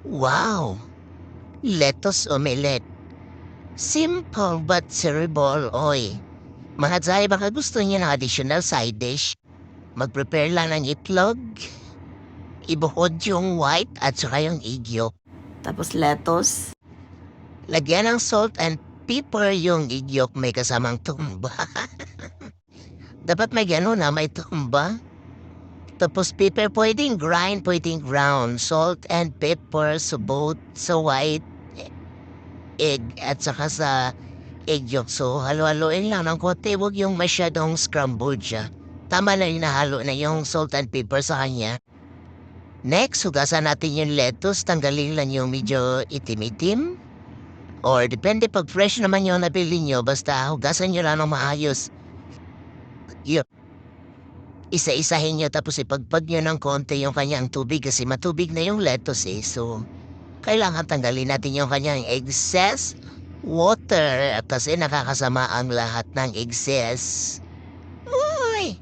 Wow! Lettuce omelette. Simple but cerebral, oy. Mga Zay, baka gusto niyo ng additional side dish? Mag-prepare lang ng itlog, ibuhod yung white at saka yung egg yolk. Tapos lettuce. Lagyan ng salt and pepper yung egg yolk may kasamang tumba. Dapat may gano'n na may tumba. Tapos pepper, pwedeng grind, pwedeng ground. Salt and pepper sa both sa white egg at saka sa egg yolk. So, halo-haloin lang ng konti. Huwag yung masyadong scrambled siya. Tama na yung nahalo na yung salt and pepper sa kanya. Next, hugasan natin yung lettuce. Tanggalin lang yung medyo itim-itim. Or depende pag fresh naman yung nabili nyo. Basta hugasan nyo lang ng maayos. Yun. Isa-isahin nyo tapos ipagpag nyo ng konti yung kanyang tubig kasi matubig na yung lettuce eh. So, kailangan tanggalin natin yung kanyang excess water kasi nakakasama ang lahat ng excess. Uy!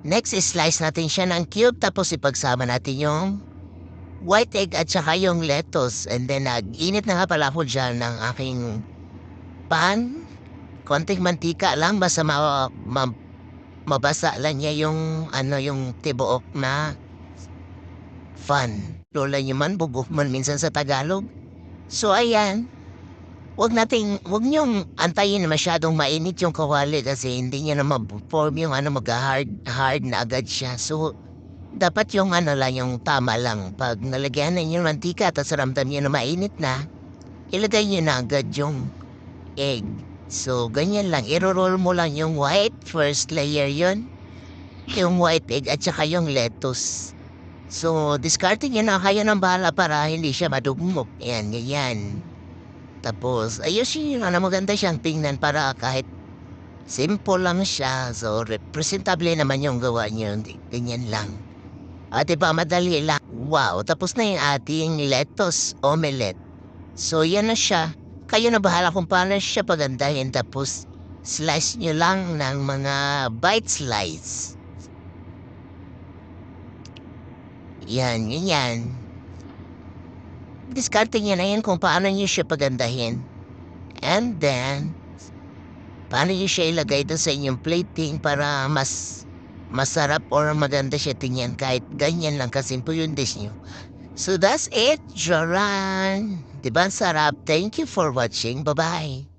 Next, slice natin siya ng cube tapos ipagsama natin yung white egg at saka yung lettuce. And then, nag-init na nga pala ako dyan ng aking pan. Konting mantika lang basta mabasa lang niya yung yung tibuok na fan. Lola niyo man, bugok man minsan sa Tagalog. So ayan, wag niyong antayin na masyadong mainit yung kawali kasi hindi niya na ma-form yung mag-hard na agad siya. So, dapat yung lang, yung tama lang. Pag nalagyan na niyo ng mantika at ramdam niyo na mainit na, ilagay niyo na agad yung egg. So, ganyan lang. Iro-roll mo lang yung white, first layer yon, yung white egg at saka yung lettuce. So, discarding yun na kayo ng bahala para hindi siya madugmok. Yan, ganyan. Tapos, ayusin yun na maganda siyang tingnan para kahit simple lang siya. So, representable naman yung gawa niyo. Ganyan lang. At iba, madali lang. Wow, tapos na yung ating lettuce omelette. So, yan na siya. Kayo na bahala kung paano siya pagandahin. Tapos, slice nyo lang ng mga bite slice. Yan, ganyan. Diskarte niya na yan kung paano niyo siya pagandahin. And then, paano niyo siya ilagay doon sa inyong plating para mas masarap or maganda siya tingnan kahit ganyan lang kasimple yung dish niyo. So that's it, Joran. Diba ang sarap? Thank you for watching. Bye-bye.